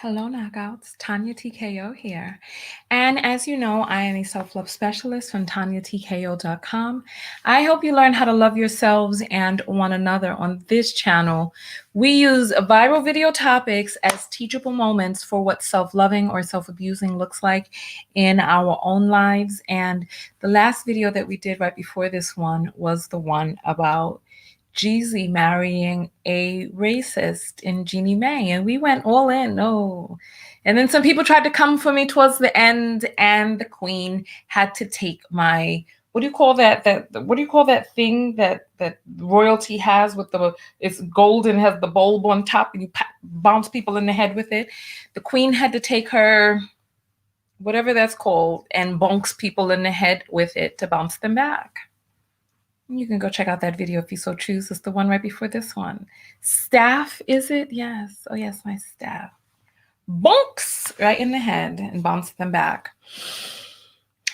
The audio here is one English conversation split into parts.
Hello, Knockouts. Tanya TKO here. And as you know, I am a self-love specialist from TanyaTKO.com. I help you learn how to love yourselves and one another. On this channel, we use viral video topics as teachable moments for what self-loving or self-abusing looks like in our own lives. And the last video that we did right before this one was the one about Jeezy marrying a racist in Jeannie Mae, and we went all in. No. And then some people tried to come for me towards the end, and the queen had to take my, what do you call that? What do you call that thing that royalty has with it's gold and has the bulb on top, and you bounce people in the head with it? The queen had to take her, whatever that's called, and bonks people in the head with it to bounce them back. You can go check out that video if you so choose. It's the one right before this one. Staff, is it? Yes. Oh, yes, my staff. Bonks right in the head and bounce them back.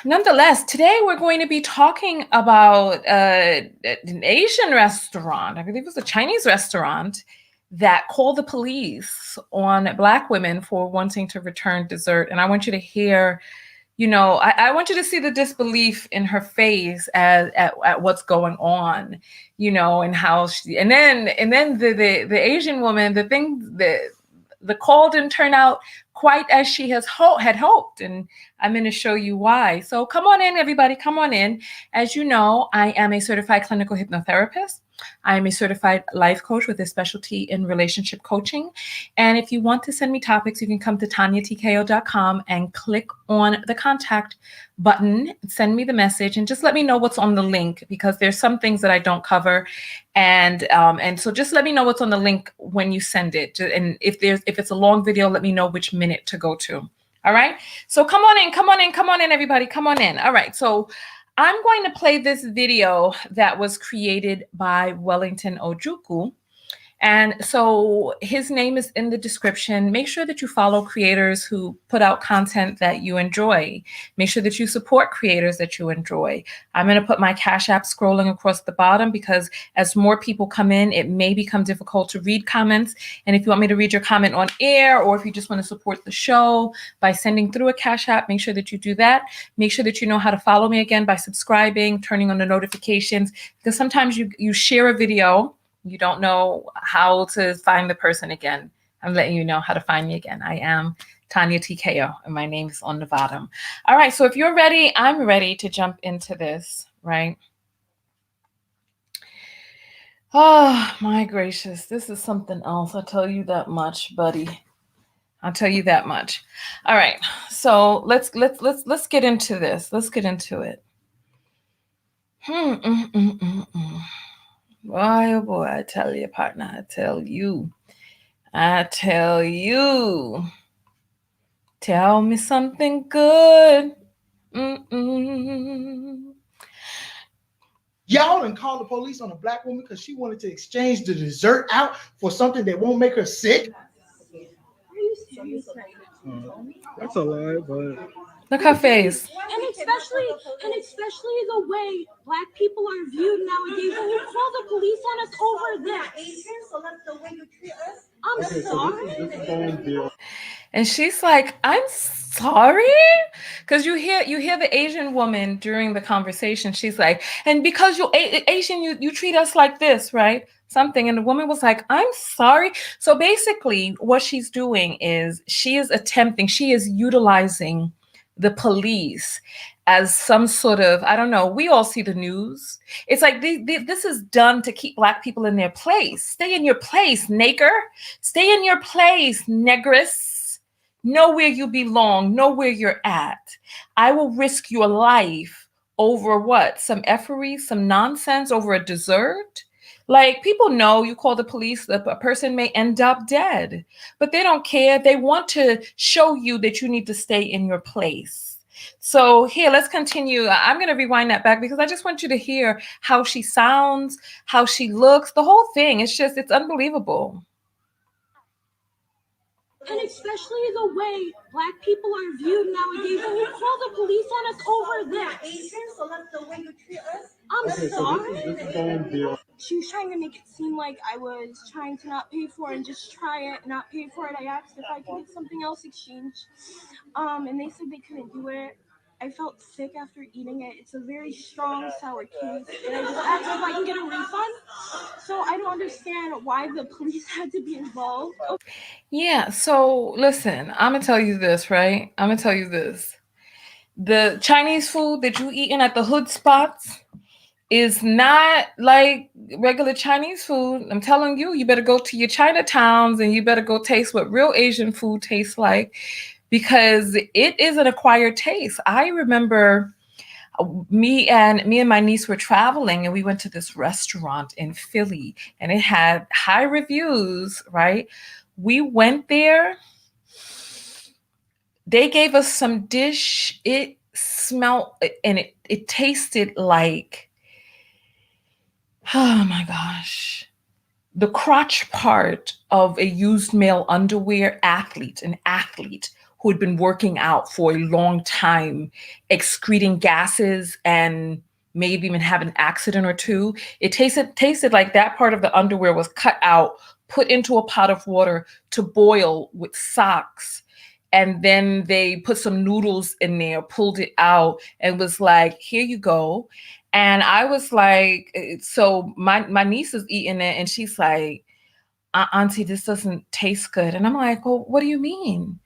Nonetheless, today we're going to be talking about an Asian restaurant. I believe it was a Chinese restaurant that called the police on Black women for wanting to return dessert. And I want you to hear, I want you to see the disbelief in her face at what's going on, and how she, and then the Asian woman, the call didn't turn out quite as she had hoped, and I'm going to show you why. So come on in, everybody, come on in. As you know, I am a certified clinical hypnotherapist. I am a certified life coach with a specialty in relationship coaching. And if you want to send me topics, you can come to TanyaTKO.com and click on the contact button, send me the message, and just let me know what's on the link, because there's some things that I don't cover. And so just let me know what's on the link when you send it. And if it's a long video, let me know which minute to go to. All right. So come on in, everybody. Come on in. All right. So I'm going to play this video that was created by Wellington Ojuku. And so his name is in the description. Make sure that you follow creators who put out content that you enjoy. Make sure that you support creators that you enjoy. I'm going to put my Cash App scrolling across the bottom, because as more people come in, it may become difficult to read comments. And if you want me to read your comment on air, or if you just want to support the show by sending through a Cash App, make sure that you do that. Make sure that you know how to follow me again by subscribing, turning on the notifications, because sometimes you share a video, you don't know how to find the person again. I'm letting you know how to find me again. I am Tanya TKO, and my name is on the bottom. All right, so if you're ready, I'm ready to jump into this, right? Oh, my gracious. This is something else. I'll tell you that much, buddy. I'll tell you that much. All right, so let's get into this. Let's get into it. Boy, oh boy, I tell you, partner, I tell you. Tell me something good. Y'all done called the police on a Black woman because she wanted to exchange the dessert out for something that won't make her sick. That's a lie, but look her face. And especially the way Black people are viewed nowadays. And you call the police on us over this. So that's the way you treat us. I'm sorry. And she's like, I'm sorry? Because you hear the Asian woman during the conversation. She's like, and because you're Asian, you treat us like this, right? Something. And the woman was like, I'm sorry. So basically what she's doing is she is utilizing the police as some sort of, I don't know, we all see the news. It's like this is done to keep Black people in their place. Stay in your place, nigger. Stay in your place, negress. Know where you belong. Know where you're at. I will risk your life over what? Some effery, some nonsense, over a dessert? Like, people know you call the police, a person may end up dead, but they don't care. They want to show you that you need to stay in your place. So here, let's continue. I'm going to rewind that back because I just want you to hear how she sounds, how she looks, the whole thing. It's unbelievable. And especially the way black people are viewed nowadays, and you call the police on us over this. Asian, so that's the way you treat us. I'm Okay, so sorry. this is going beyond. She was trying to make it seem like I was trying to not pay for it and just try it, not pay for it. I asked if I could get something else exchanged, and they said they couldn't do it. I felt sick after eating it. It's a very strong sour taste, and I just asked if I can get a refund. So I don't understand why the police had to be involved. Yeah, so listen, I'm gonna tell you this, right? I'm gonna tell you this. The Chinese food that you eating at the hood spots is not like regular Chinese food. I'm telling you, you better go to your Chinatowns and you better go taste what real Asian food tastes like, because it is an acquired taste. I remember me and my niece were traveling and we went to this restaurant in Philly and it had high reviews, right? We went there. They gave us some dish. It smelled and it tasted like, oh my gosh, the crotch part of a used male underwear athlete, an athlete who had been working out for a long time, excreting gases and maybe even have an accident or two. It tasted like that part of the underwear was cut out, put into a pot of water to boil with socks. And then they put some noodles in there, pulled it out, and was like, here you go. And I was like, so my niece is eating it, and she's like, Auntie, this doesn't taste good. And I'm like, well, what do you mean?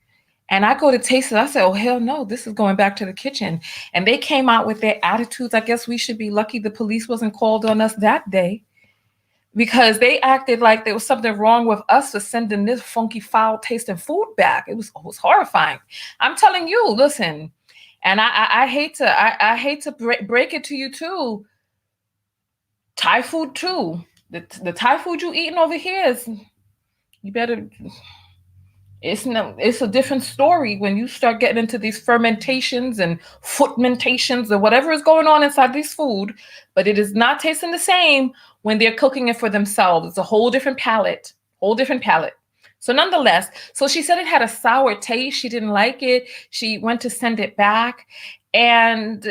And I go to taste it. I said, oh, hell no, this is going back to the kitchen. And they came out with their attitudes. I guess we should be lucky the police wasn't called on us that day, because they acted like there was something wrong with us for sending this funky, foul tasting food back. It was horrifying. I'm telling you, listen, and I hate to break it to you too. Thai food too. The Thai food you eating over here is, you better. It's a different story when you start getting into these fermentations and footmentations or whatever is going on inside this food, but it is not tasting the same when they're cooking it for themselves. It's a whole different palate, So nonetheless, so she said it had a sour taste. She didn't like it. She went to send it back. And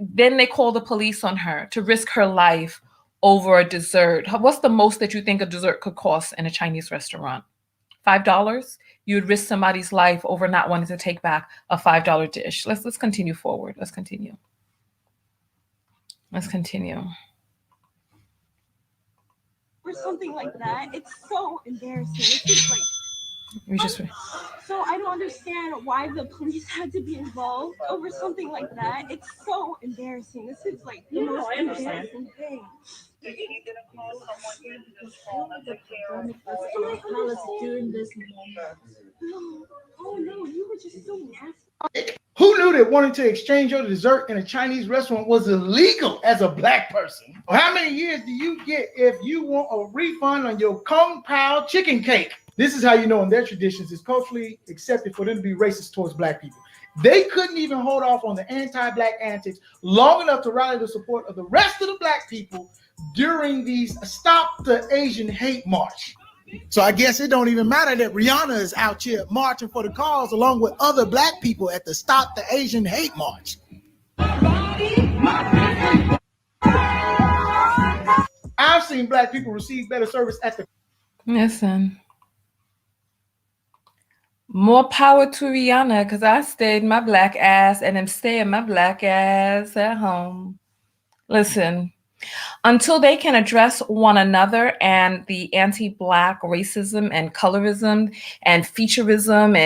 then they called the police on her to risk her life over a dessert. What's the most that you think a dessert could cost in a Chinese restaurant? $5? You would risk somebody's life over not wanting to take back a $5 dish. Let's continue forward. Let's continue. Or something like that. It's so embarrassing. It's just like, so I don't understand why the police had to be involved over something like that. It's so embarrassing. This is like the most embarrassing thing. Are you gonna call someone in because all of the care during this moment? Oh no, you were just so nasty. Who knew that wanting to exchange your dessert in a Chinese restaurant was illegal as a black person? Or how many years do you get if you want a refund on your Kung Pao chicken cake? This is how you know in their traditions it's culturally accepted for them to be racist towards black people. They couldn't even hold off on the anti-black antics long enough to rally the support of the rest of the black people during these Stop the Asian Hate March. So I guess it don't even matter that Rihanna is out here marching for the cause along with other black people at the Stop the Asian Hate March. I've seen black people receive better service at the... Listen. More power to Rihanna, because I stayed my black ass and am staying my black ass at home. Listen. Until they can address one another and the anti-black racism and colorism and featureism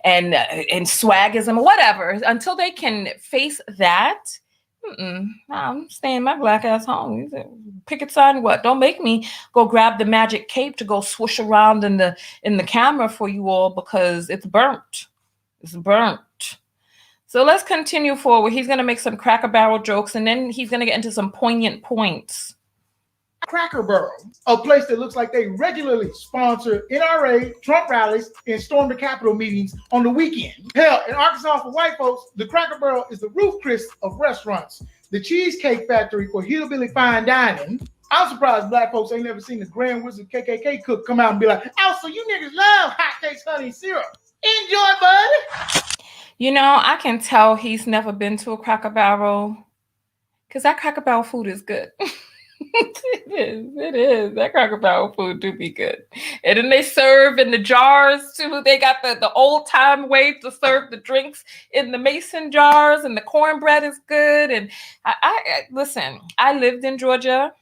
and swagism or whatever, until they can face that, I'm staying my black ass home. Picket sign, what? Don't make me go grab the magic cape to go swoosh around in the camera for you all, because it's burnt. It's burnt. So let's continue forward. He's going to make some Cracker Barrel jokes, and then he's going to get into some poignant points. Cracker Barrel, a place that looks like they regularly sponsor NRA, Trump rallies, and storm the Capitol meetings on the weekend. Hell, in Arkansas for white folks, the Cracker Barrel is the Ruth Chris of restaurants, the Cheesecake Factory for hillbilly fine dining, I'm surprised black folks ain't never seen the Grand Wizard KKK cook come out and be like, oh, so you niggas love hot cakes, honey syrup. Enjoy, buddy. You know, I can tell he's never been to a Cracker Barrel because that Cracker Barrel food is good. It is. That Cracker Barrel food do be good. And then they serve in the jars too. They got the old time way to serve the drinks in the mason jars, and the cornbread is good. And I listen, I lived in Georgia,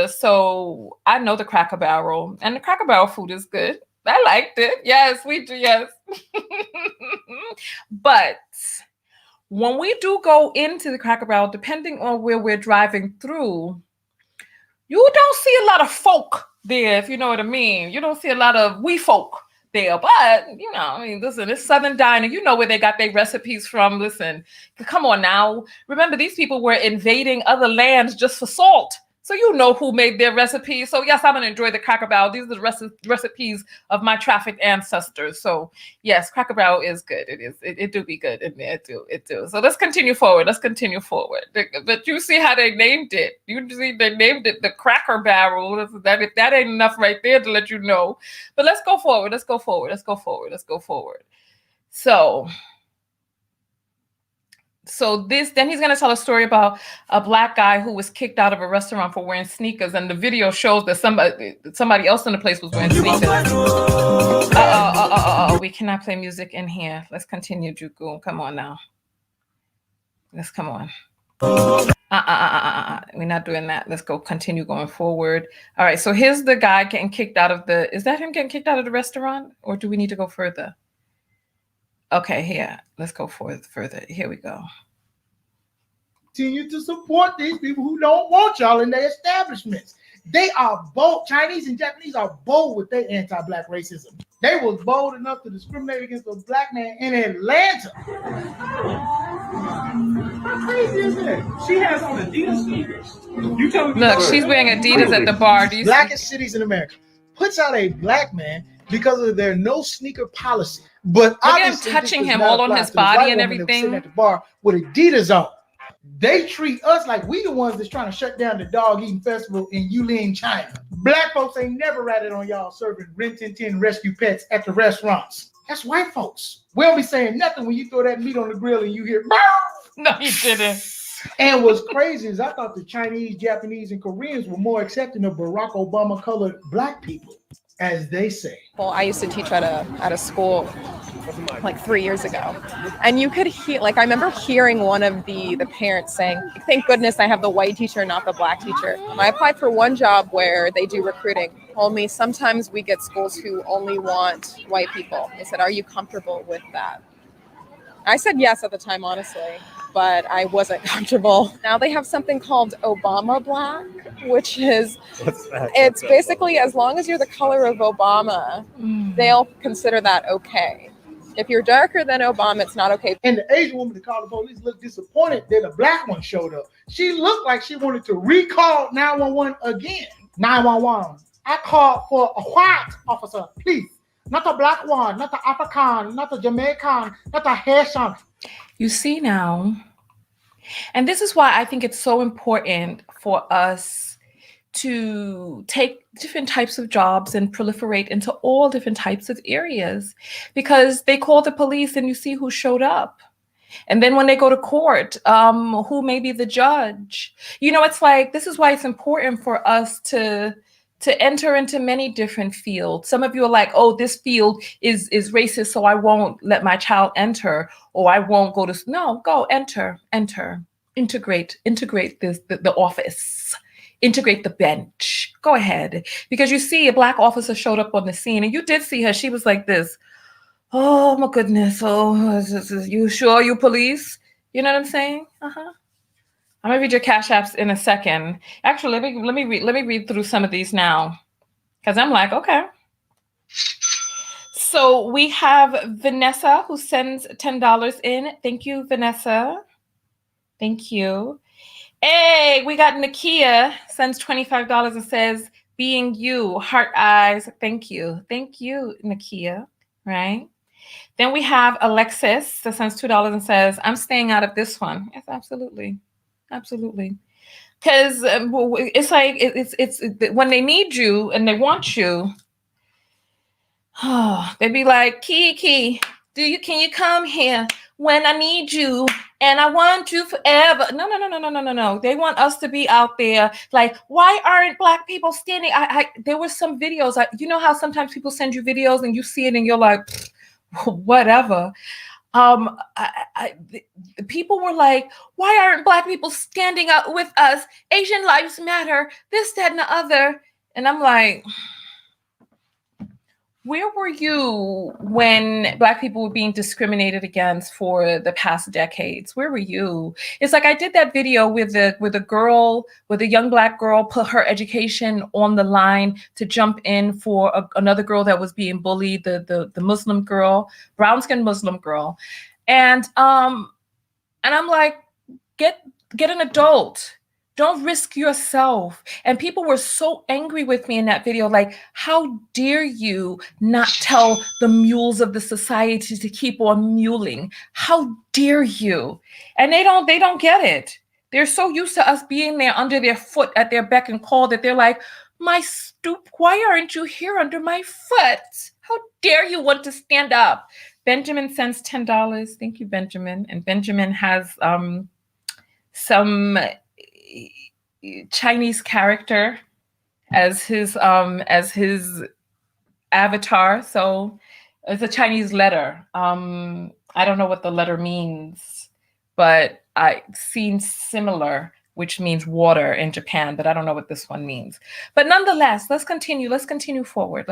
so I know the Cracker Barrel, and the Cracker Barrel food is good. I liked it. Yes, we do. Yes. But when we do go into the Cracker Barrel, depending on where we're driving through, you don't see a lot of folk there, if you know what I mean. You don't see a lot of we folk there. But, you know, I mean, listen, it's Southern Diner. You know where they got their recipes from. Listen, come on now. Remember, these people were invading other lands just for salt. So you know who made their recipes. So yes, I'm going to enjoy the Cracker Barrel. These are the recipes of my trafficked ancestors. So yes, Cracker Barrel is good. It is. It do be good in there. It do. So let's continue forward. But you see how they named it. You see they named it the Cracker Barrel. That ain't enough right there to let you know. But let's go forward. So then he's going to tell a story about a black guy who was kicked out of a restaurant for wearing sneakers, and the video shows that somebody else in the place was wearing sneakers. We cannot play music in here. Let's continue, Ojuku. Come on now. Let's come on. We're not doing that. Let's continue going forward. All right. So here's the guy getting kicked out of is that him getting kicked out of the restaurant, or do we need to go further? Okay, here. Let's go further. Here we go. Continue to support these people who don't want y'all in their establishments. They are bold. Chinese and Japanese are bold with their anti-black racism. They was bold enough to discriminate against a black man in Atlanta. How crazy is that? She has on Adidas sneakers. You tell me. Look, she's wearing Adidas at the bar. Blackest cities in America puts out a black man because of their no sneaker policy. But obviously, touching him all on his body and everything. Sitting at the bar with Adidas on. They treat us like we the ones that's trying to shut down the dog eating festival in Yulin, China. Black folks ain't never ratted on y'all serving Rin Tin Tin rescue pets at the restaurants. That's white folks. We don't be saying nothing when you throw that meat on the grill and you hear, no, you didn't. And what's crazy is I thought the Chinese, Japanese, and Koreans were more accepting of Barack Obama colored black people, as they say. Well, I used to teach at a school like 3 years ago, and you could hear, like, I remember hearing one of the parents saying, thank goodness I have the white teacher, not the black teacher. I applied for one job where they do recruiting. Told me sometimes we get schools who only want white people. They said, are you comfortable with that? I said yes at the time, honestly, but I wasn't comfortable. Now they have something called Obama Black, which is, it's basically as long as you're the color of Obama, they'll consider that okay. If you're darker than Obama, it's not okay. And the Asian woman that called the police looked disappointed that a black one showed up. She looked like she wanted to recall 911 again. 911. I called for a white officer, please. Not a black one, not a African, not a Jamaican, not a Haitian. You see now, and this is why I think it's so important for us to take different types of jobs and proliferate into all different types of areas, because they call the police and you see who showed up. And then when they go to court, who may be the judge? You know, it's like, this is why it's important for us to enter into many different fields. Some of you are like, oh, this field is racist, so I won't let my child enter, or I won't go to, no, go enter, integrate the office, integrate the bench, go ahead. Because you see a black officer showed up on the scene, and you did see her, she was like this, oh my goodness, oh, you sure you police? You know what I'm saying? I'm gonna read your Cash Apps in a second. Actually, let me read through some of these now, because I'm like, okay. So we have Vanessa who sends $10 in. Thank you, Vanessa. Thank you. Hey, we got Nakia sends $25 and says, being you, heart eyes. Thank you, Nakia. Right. Then we have Alexis that sends $2 and says, I'm staying out of this one. Yes, absolutely. Because it's like it's when they need you and they want you, they'd be like, Kiki, can you come here when I need you and I want you forever? No. They want us to be out there. Like, why aren't Black people standing? There were some videos. You know how sometimes people send you videos and you see it and you're like, whatever. The people were like, why aren't Black people standing up with us? Asian lives matter, this, that, and the other. And I'm like, where were you when Black people were being discriminated against for the past decades? Where were you? It's like I did that video with a young Black girl put her education on the line to jump in for another girl that was being bullied, the Muslim girl, brown-skinned Muslim girl. And I'm like, get an adult. Don't risk yourself. And people were so angry with me in that video. Like, how dare you not tell the mules of the society to keep on muling? How dare you? And they don't get it. They're so used to us being there under their foot at their beck and call that they're like, my stoop, why aren't you here under my foot? How dare you want to stand up? Benjamin sends $10. Thank you, Benjamin. And Benjamin has some Chinese character as his avatar. So it's a Chinese letter. I don't know what the letter means, but I've seen similar, which means water in Japan, but I don't know what this one means. But nonetheless, let's continue forward.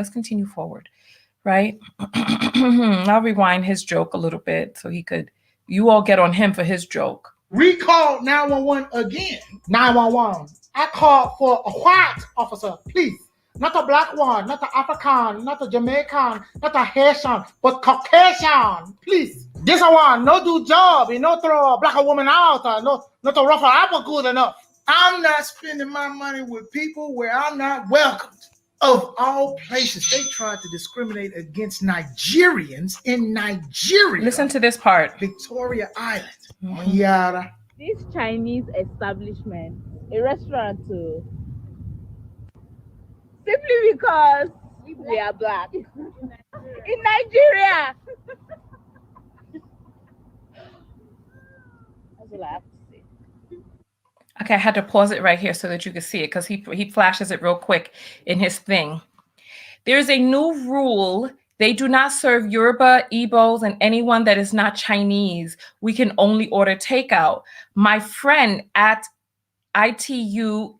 Right? I'll rewind his joke a little bit so you all get on him for his joke. Recall 911 again. 911. I called for a white officer, please. Not a Black one, not an African, not a Jamaican, not a Haitian, but Caucasian, please. This one, no do job, no throw a Black woman out, not a rough apple good enough. I'm not spending my money with people where I'm not welcomed. Of all places, they tried to discriminate against Nigerians in Nigeria. Listen to this part. Victoria Island. Yara. This Chinese establishment, a restaurant too, simply because we are Black in Nigeria. That's all I have to say. Okay, I had to pause it right here so that you could see it because he flashes it real quick in his thing. There's a new rule. They do not serve Yoruba, Igbos, and anyone that is not Chinese. We can only order takeout. My friend at ITUNNU_A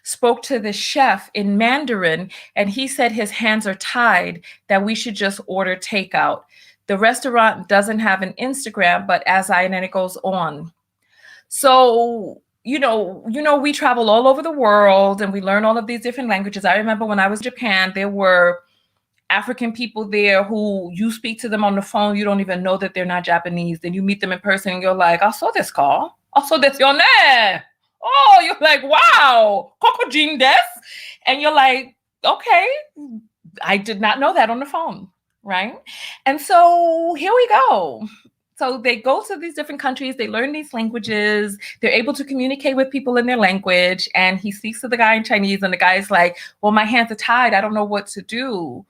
spoke to the chef in Mandarin, and he said his hands are tied, that we should just order takeout. The restaurant doesn't have an Instagram, but and then it goes on. So, you know, we travel all over the world and we learn all of these different languages. I remember when I was in Japan, there were African people there who you speak to them on the phone, you don't even know that they're not Japanese. Then you meet them in person and you're like, I saw this call. Also, that's your name. Oh, you're like, wow, Kokojin des. And you're like, okay, I did not know that on the phone, right? And so here we go. So they go to these different countries, they learn these languages, they're able to communicate with people in their language. And he speaks to the guy in Chinese and the guy's like, well, my hands are tied. I don't know what to do.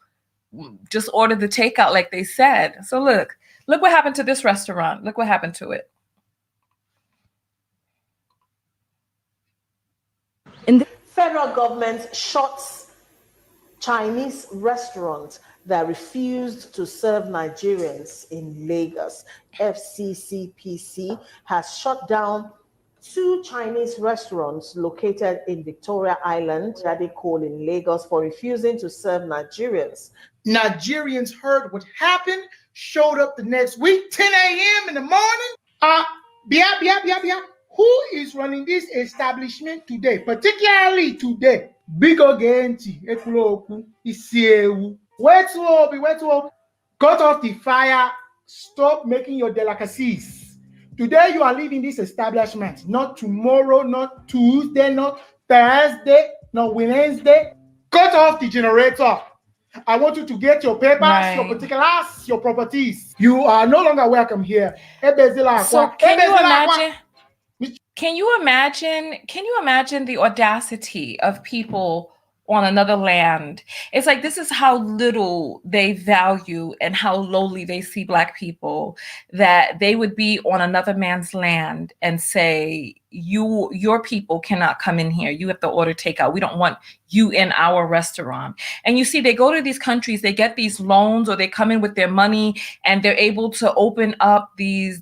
Just order the takeout like they said. So look what happened to this restaurant. Look what happened to it. In the federal government shuts Chinese restaurants that refused to serve Nigerians in Lagos. FCCPC has shut down 2 Chinese restaurants located in Victoria Island, Jade Cole in Lagos, for refusing to serve Nigerians. Nigerians heard what happened, showed up the next week, 10 a.m. in the morning. Bia. Who is running this establishment today, particularly today? Big Ogenti, Ekuloku, Isiewu. Where to open? Cut off the fire. Stop making your delicacies. Today you are leaving this establishment. Not tomorrow, not Tuesday, not Thursday, not Wednesday. Cut off the generator. I want you to get your papers, your particulars, your properties. You are no longer welcome here. So can you imagine? Can you imagine the audacity of people on another land? It's like, this is how little they value and how lowly they see Black people, that they would be on another man's land and say, your people cannot come in here. You have to order takeout. We don't want you in our restaurant. And you see, they go to these countries, they get these loans, or they come in with their money, and they're able to open up these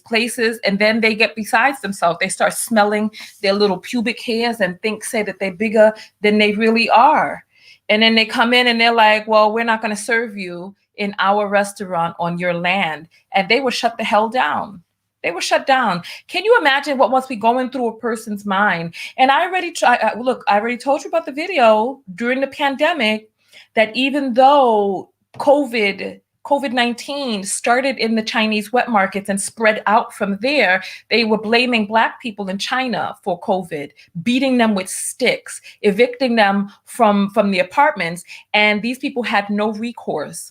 places, and then they get besides themselves. They start smelling their little pubic hairs and say that they're bigger than they really are. And then they come in and they're like, well, we're not going to serve you in our restaurant on your land. And they were shut the hell down. They were shut down. Can you imagine what must be going through a person's mind? And I already told you about the video during the pandemic, that even though COVID-19 started in the Chinese wet markets and spread out from there, they were blaming Black people in China for COVID, beating them with sticks, evicting them from the apartments. And these people had no recourse,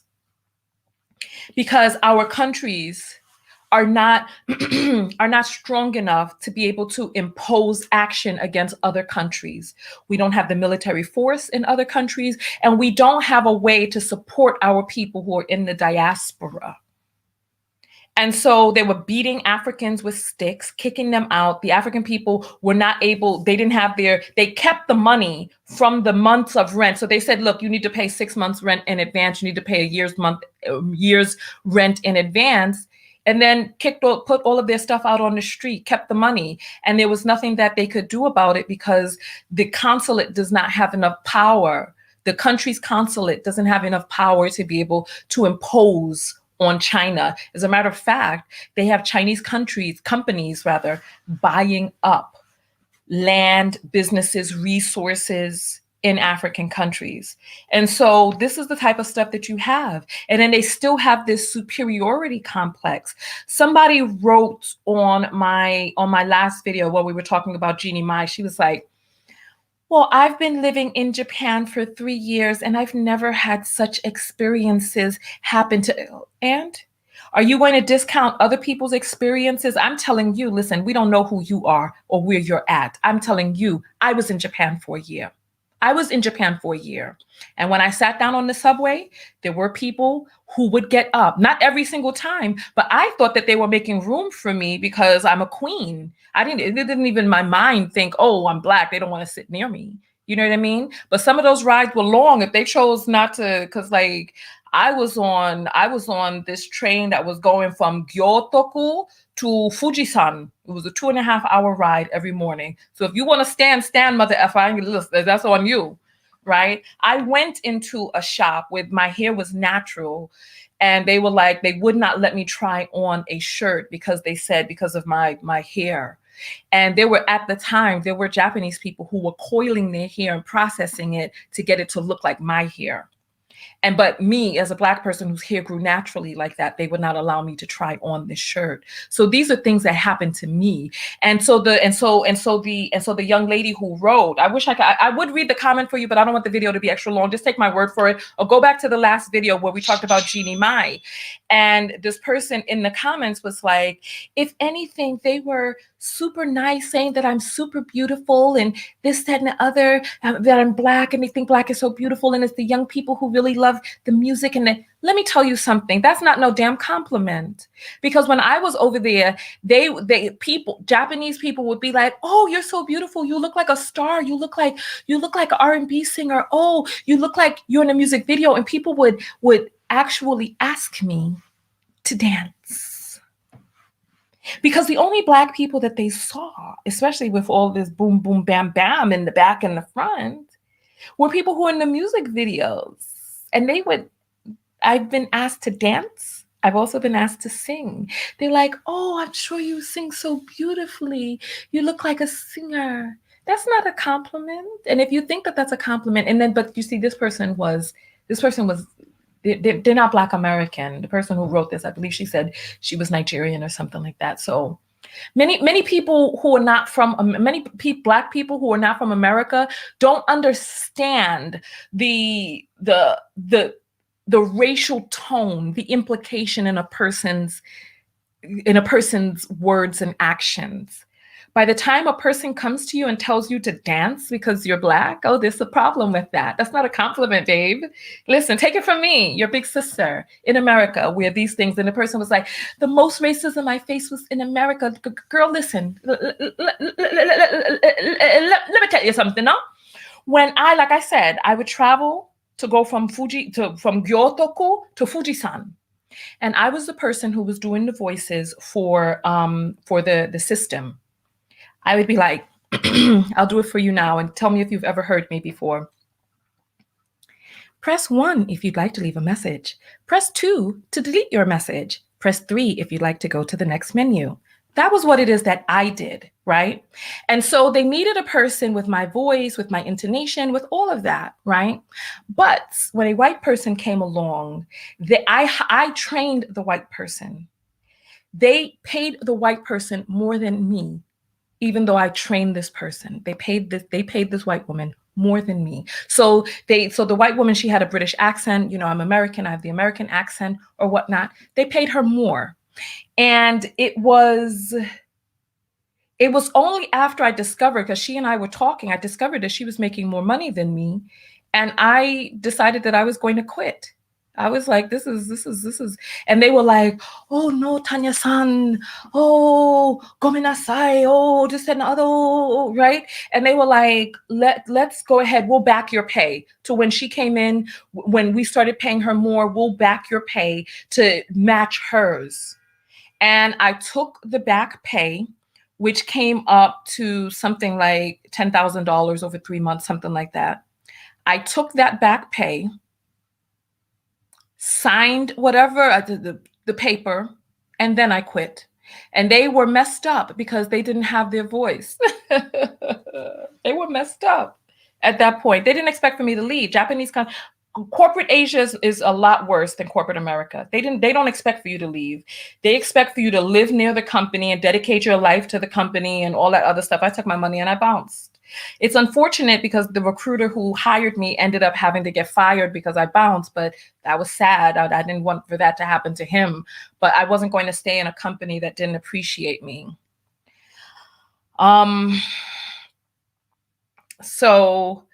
because our countries are not strong enough to be able to impose action against other countries. We don't have the military force in other countries, and we don't have a way to support our people who are in the diaspora. And so they were beating Africans with sticks, kicking them out. The African people were not able, they kept the money from the months of rent. So they said, look, you need to pay 6 months rent in advance. You need to pay a year's rent in advance. And then put all of their stuff out on the street, kept the money. And there was nothing that they could do about it, because the consulate does not have enough power. The country's consulate doesn't have enough power to be able to impose on China. As a matter of fact, they have Chinese companies buying up land, businesses, resources in African countries. And so this is the type of stuff that you have. And then they still have this superiority complex. Somebody wrote on my last video where we were talking about Jeannie Mai, she was like, well, I've been living in Japan for 3 years and I've never had such experiences happen to, and are you going to discount other people's experiences? I'm telling you, listen, we don't know who you are or where you're at. I'm telling you, I was in Japan for a year. And when I sat down on the subway, there were people who would get up, not every single time, but I thought that they were making room for me because I'm a queen. It didn't even my mind think, oh, I'm Black, they don't want to sit near me. You know what I mean? But some of those rides were long if they chose not to, because like I was on this train that was going from Gyotoku to Fujisan. It was a 2.5-hour ride every morning. So if you want to stand, mother effer, that's on you, right? I went into a shop with my hair was natural, and they were like, they would not let me try on a shirt because they said because of my hair. And there were Japanese people who were coiling their hair and processing it to get it to look like my hair. But me, as a Black person whose hair grew naturally like that, they would not allow me to try on this shirt. So these are things that happened to me. And so the young lady who wrote, I would read the comment for you, but I don't want the video to be extra long. Just take my word for it, or go back to the last video where we talked about Jeannie Mai. And this person in the comments was like, if anything, they were super nice, saying that I'm super beautiful and this, that, and the other, that I'm Black, and they think Black is so beautiful. And it's the young people who really love the music. And let me tell you something, that's not no damn compliment. Because when I was over there, Japanese people would be like, oh, you're so beautiful. You look like a star. You look like an R&B singer. Oh, you look like you're in a music video. And people would actually ask me to dance. Because the only Black people that they saw, especially with all this boom, boom, bam, bam in the back and the front, were people who are in the music videos. And I've been asked to dance. I've also been asked to sing. They're like, oh, I'm sure you sing so beautifully. You look like a singer. That's not a compliment. And if you think that that's a compliment, but you see, this person was, they're not Black American. The person who wrote this, I believe she said she was Nigerian or something like that. So many people who are not from, Black people who are not from America don't understand the racial tone, the implication in a person's words and actions. By the time a person comes to you and tells you to dance because you're Black, oh, there's a problem with that. That's not a compliment, babe. Listen, take it from me, your big sister in America, where these things, and the person was like, the most racism I faced was in America. Girl, listen, let me tell you something, no? When like I said, I would travel to go from Gyotoku to Fujisan. And I was the person who was doing the voices for the system. I would be like, I'll do it for you now and tell me if you've ever heard me before. Press 1 if you'd like to leave a message. Press 2 to delete your message. Press 3 if you'd like to go to the next menu. That was what it is that I did, right? And so they needed a person with my voice, with my intonation, with all of that, right? But when a white person came along, I trained the white person. They paid the white person more than me. Even though I trained this person, they paid this white woman more than me. So the white woman, she had a British accent, I'm American, I have the American accent or whatnot. They paid her more. And it was only after I discovered, because she and I were talking, I discovered that she was making more money than me. And I decided that I was going to quit. I was like, this is, and they were like, oh no, Tanya-san, oh, gomenasai, oh, this and other, right? And they were like, let's go ahead, we'll back your pay. To when she came in, when we started paying her more, we'll back your pay to match hers. And I took the back pay, which came up to something like $10,000 over 3 months, something like that. I took that back pay, signed whatever, the paper, and then I quit. And they were messed up because they didn't have their voice. They were messed up at that point. They didn't expect for me to leave. Corporate Asia is a lot worse than corporate America. They don't expect for you to leave. They expect for you to live near the company and dedicate your life to the company and all that other stuff. I took my money and I bounced. It's unfortunate because the recruiter who hired me ended up having to get fired because I bounced, but that was sad. I didn't want for that to happen to him, but I wasn't going to stay in a company that didn't appreciate me. So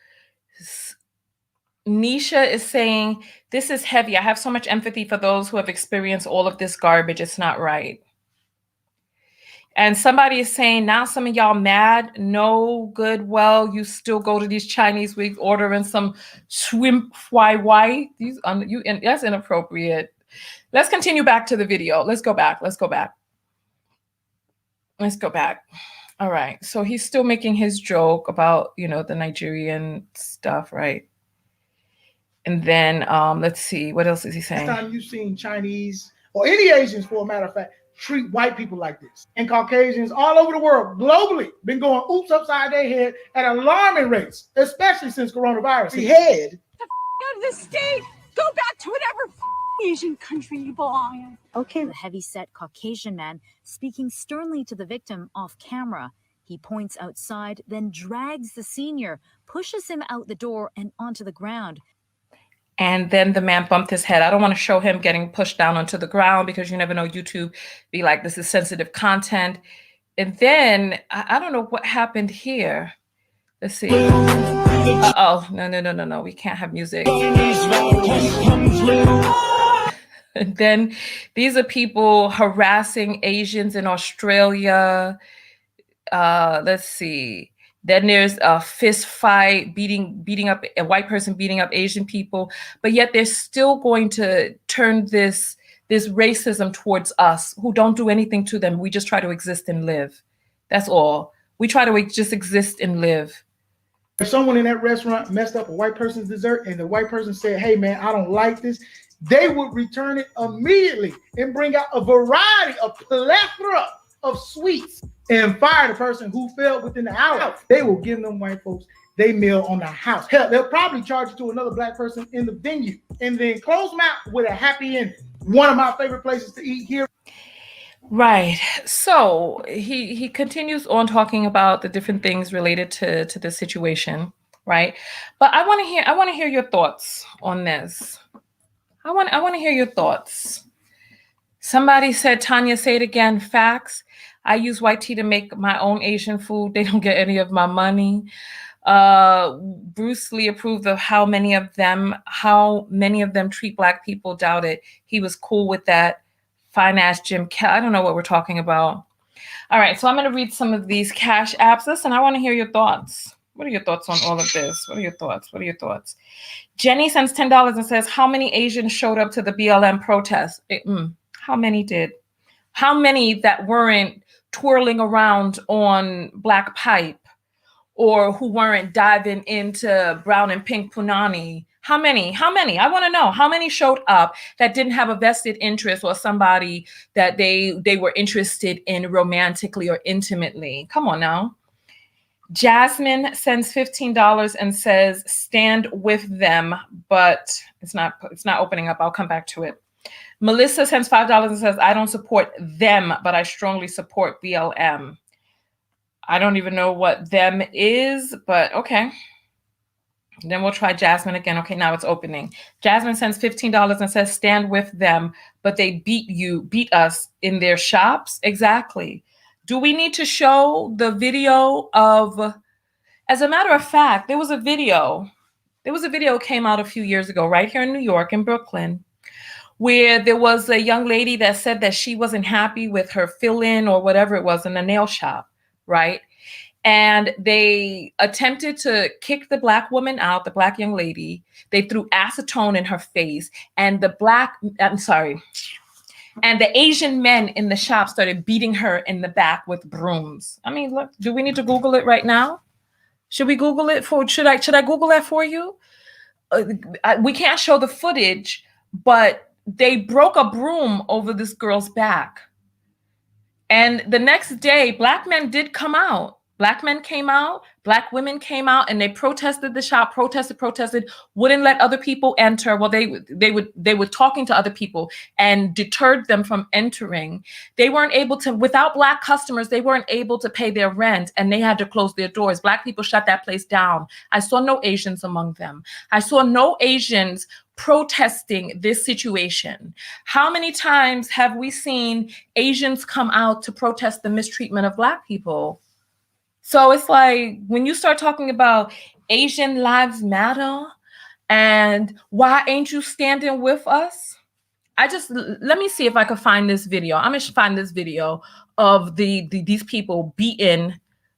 Nisha is saying, this is heavy. I have so much empathy for those who have experienced all of this garbage. It's not right. And somebody is saying, now some of y'all mad, no good, well, you still go to these Chinese wigs ordering some shrimp YY. And that's inappropriate. Let's continue back to the video. Let's go back. All right. So he's still making his joke about, the Nigerian stuff, right? And then let's see, what else is he saying? Last time you've seen Chinese or any Asians, for a matter of fact, treat white people like this. And Caucasians all over the world, globally, been going oops upside their head at alarming rates, especially since coronavirus. The head. Out of the state, go back to whatever Asian country you belong in. Okay. The heavy-set Caucasian man speaking sternly to the victim off camera. He points outside, then drags the senior, pushes him out the door and onto the ground. And then the man bumped his head. I don't want to show him getting pushed down onto the ground because you never know, YouTube be like, this is sensitive content. And then I don't know what happened here. Let's see. Oh, no. We can't have music. And then these are people harassing Asians in Australia. Let's see. Then there's a fist fight, beating up a white person, beating up Asian people, but yet they're still going to turn this racism towards us who don't do anything to them. We just try to exist and live. That's all. We try to just exist and live. If someone in that restaurant messed up a white person's dessert and the white person said, hey man, I don't like this, they would return it immediately and bring out a variety, a plethora of sweets and fire the person who failed within the hour. They will give them white folks their meal on the house. Hell, they'll probably charge it to another black person in the venue and then close them out with a happy ending. One of my favorite places to eat here. Right. So he continues on talking about the different things related to the situation, right? But I want to hear your thoughts on this. I want to hear your thoughts. Somebody said, Tanya, say it again, facts. I use white tea to make my own Asian food. They don't get any of my money. Bruce Lee approved of how many of them treat Black people. Doubt it. He was cool with that. Fine ass Jim Kelly. I don't know what we're talking about. All right, so I'm going to read some of these Cash Apps. Listen, I want to hear your thoughts. What are your thoughts on all of this? What are your thoughts? Jenny sends $10 and says, how many Asians showed up to the BLM protest? How many did? How many that weren't twirling around on Black Pipe or who weren't diving into brown and pink punani? How many? I want to know how many showed up that didn't have a vested interest or somebody that they were interested in romantically or intimately. Come on now. Jasmine sends $15 and says, stand with them, but it's not opening up. I'll come back to it. Melissa sends $5 and says, I don't support them, but I strongly support BLM. I don't even know what them is, but okay. Then we'll try Jasmine again. Okay, now it's opening. Jasmine sends $15 and says, stand with them, but they beat us in their shops. Exactly. Do we need to show the video of, as a matter of fact, there was a video came out a few years ago, right here in New York, in Brooklyn, where there was a young lady that said that she wasn't happy with her fill-in or whatever it was in a nail shop, right? And they attempted to kick the Black woman out, the Black young lady. They threw acetone in her face, and the Asian men in the shop started beating her in the back with brooms. I mean, look, do we need to Google it right now? Should we Google it should I Google that for you? We can't show the footage, but they broke a broom over this girl's back. And the next day, Black men did come out. Black men came out, Black women came out, and they protested the shop, protested, wouldn't let other people enter. Well, they were talking to other people and deterred them from entering. They weren't able to, without Black customers, they weren't able to pay their rent, and they had to close their doors. Black people shut that place down. I saw no Asians among them. I saw no Asians protesting this situation. How many times have we seen Asians come out to protest the mistreatment of Black people? So it's like, when you start talking about Asian lives matter and why ain't you standing with us? Let me see if I can find this video. I'm gonna find this video of these people beating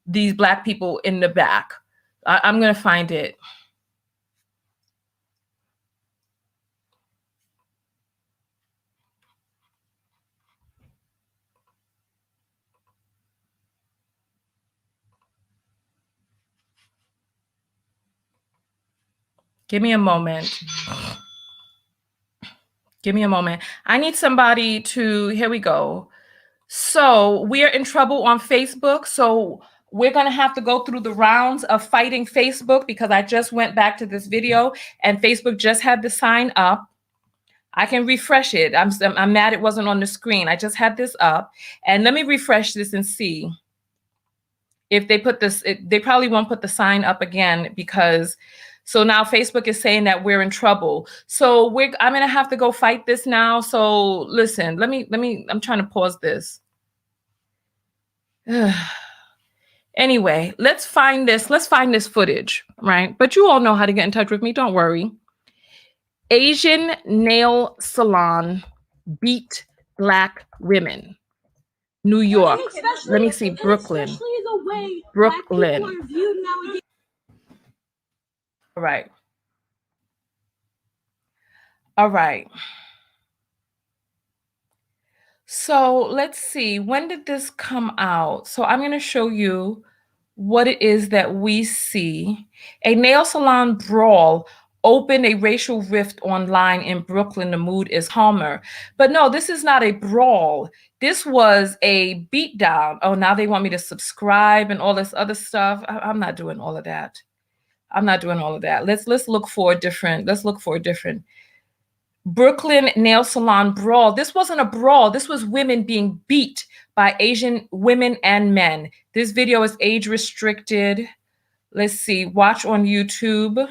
these Black people in the back. I'm gonna find it. Give me a moment. I need somebody to, here we go. So we're in trouble on Facebook. So we're going to have to go through the rounds of fighting Facebook, because I just went back to this video and Facebook just had the sign up. I can refresh it. I'm mad it wasn't on the screen. I just had this up, and let me refresh this and see if they put this. They probably won't put the sign up again, because so now Facebook is saying that we're in trouble. So I'm going to have to go fight this now. So listen, I'm trying to pause this. Anyway, let's find this footage, right? But you all know how to get in touch with me. Don't worry. Asian nail salon beat Black women. New York. Let me see. Brooklyn. Brooklyn. All right. So let's see. When did this come out? So I'm going to show you what it is that we see. A nail salon brawl opened a racial rift online in Brooklyn. The mood is calmer. But no, this is not a brawl. This was a beatdown. Oh, now they want me to subscribe and all this other stuff. I'm not doing all of that. Let's look for a different. Brooklyn nail salon brawl. This wasn't a brawl. This was women being beat by Asian women and men. This video is age restricted. Let's see. Watch on YouTube.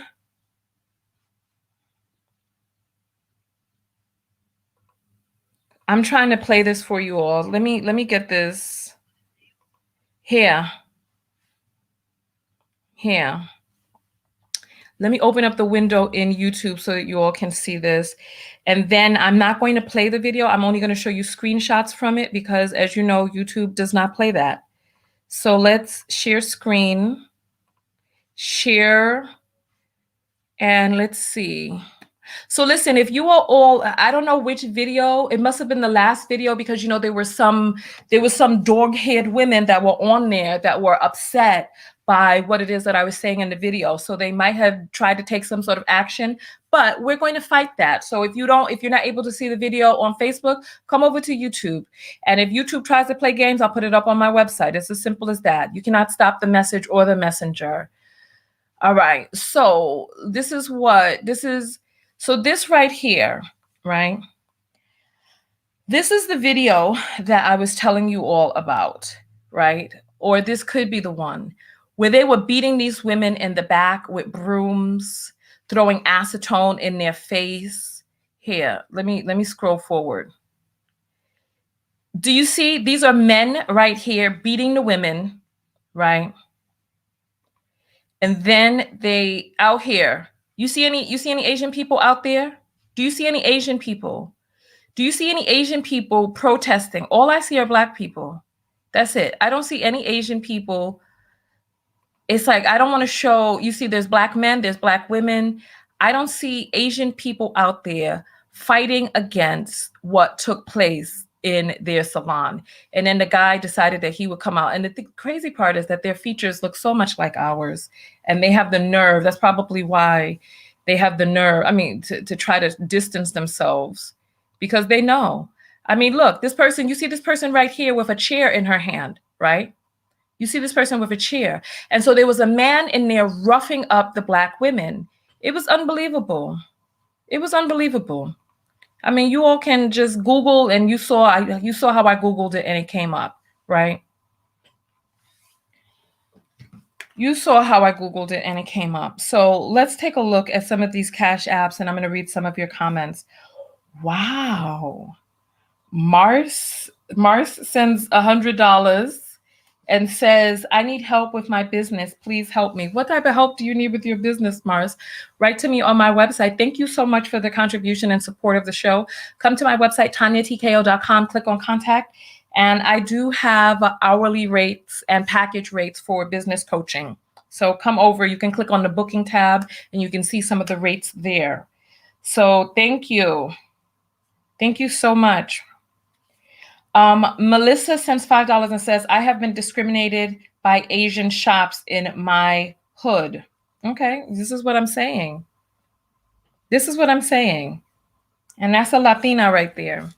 I'm trying to play this for you all. Let me get this. Here. Here. Let me open up the window in YouTube so that you all can see this. And then I'm not going to play the video. I'm only going to show you screenshots from it because, as you know, YouTube does not play that. So let's share screen, share, and let's see. So listen, if you are all, I don't know which video, it must have been the last video because, you know, there was some dog-haired women that were on there that were upset by what it is that I was saying in the video. So they might have tried to take some sort of action, but we're going to fight that. So if you're not able to see the video on Facebook, come over to YouTube. And if YouTube tries to play games, I'll put it up on my website. It's as simple as that. You cannot stop the message or the messenger. All right. So this right here, right? This is the video that I was telling you all about, right? Or this could be the one where they were beating these women in the back with brooms, throwing acetone in their face. Here, let me scroll forward. Do you see? These are men right here beating the women, right? And then they out here. You see any Asian people out there? Do you see any Asian people? Do you see any Asian people protesting? All I see are Black people. That's it. I don't see any Asian people. It's like, I don't want to show, you see, there's Black men, there's Black women. I don't see Asian people out there fighting against what took place in their salon. And then the guy decided that he would come out. And the crazy part is that their features look so much like ours. And they have the nerve. That's probably why they have the nerve, to try to distance themselves. Because they know. I mean, look, this person, you see this person right here with a chair in her hand, right? You see this person with a chair. And so there was a man in there roughing up the Black women. It was unbelievable. It was unbelievable. I mean, you all can just Google, and you saw how I Googled it and it came up, right? You saw how I Googled it and it came up. So let's take a look at some of these Cash Apps, and I'm going to read some of your comments. Wow. Mars sends $100 and says, I need help with my business. Please help me. What type of help do you need with your business, Mars? Write to me on my website. Thank you so much for the contribution and support of the show. Come to my website, TanyaTKO.com, click on contact. And I do have hourly rates and package rates for business coaching. So come over, you can click on the booking tab and you can see some of the rates there. So thank you. Thank you so much. Melissa sends $5 and says, I have been discriminated by Asian shops in my hood. Okay, this is what I'm saying. This is what I'm saying. And that's a Latina right there.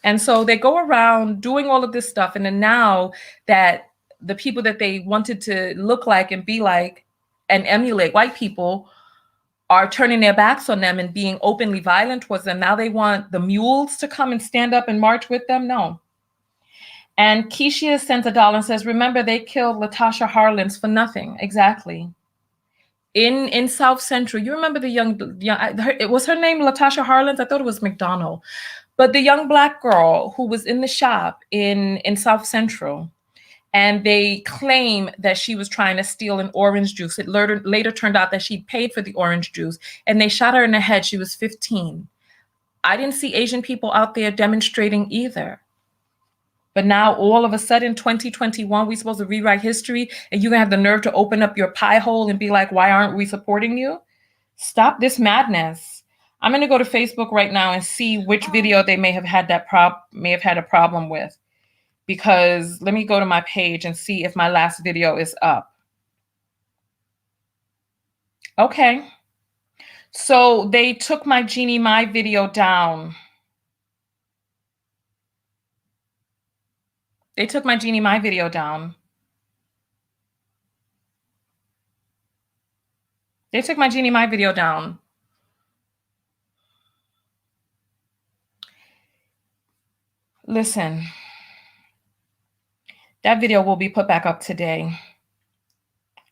And so they go around doing all of this stuff. And then now that the people that they wanted to look like and be like and emulate, white people, are turning their backs on them and being openly violent towards them. Now they want the mules to come and stand up and march with them. No. And Keisha sends $1 and says, remember, they killed Latasha Harlins for nothing. Exactly. In South Central, you remember the young was her name Latasha Harlins? I thought it was McDonald. But the young Black girl who was in the shop in South Central, and they claim that she was trying to steal an orange juice. It later turned out that she paid for the orange juice, and they shot her in the head. She was 15. I didn't see Asian people out there demonstrating either. But now all of a sudden, 2021, we're supposed to rewrite history, and you're gonna have the nerve to open up your pie hole and be like, why aren't we supporting you? Stop this madness. I'm gonna go to Facebook right now and see which video they may have had a problem with. Because let me go to my page and see if my last video is up. Okay. So they took my Jeannie Mai video down. They took my Jeannie Mai video down. They took my Jeannie Mai video down. Listen. That video will be put back up today.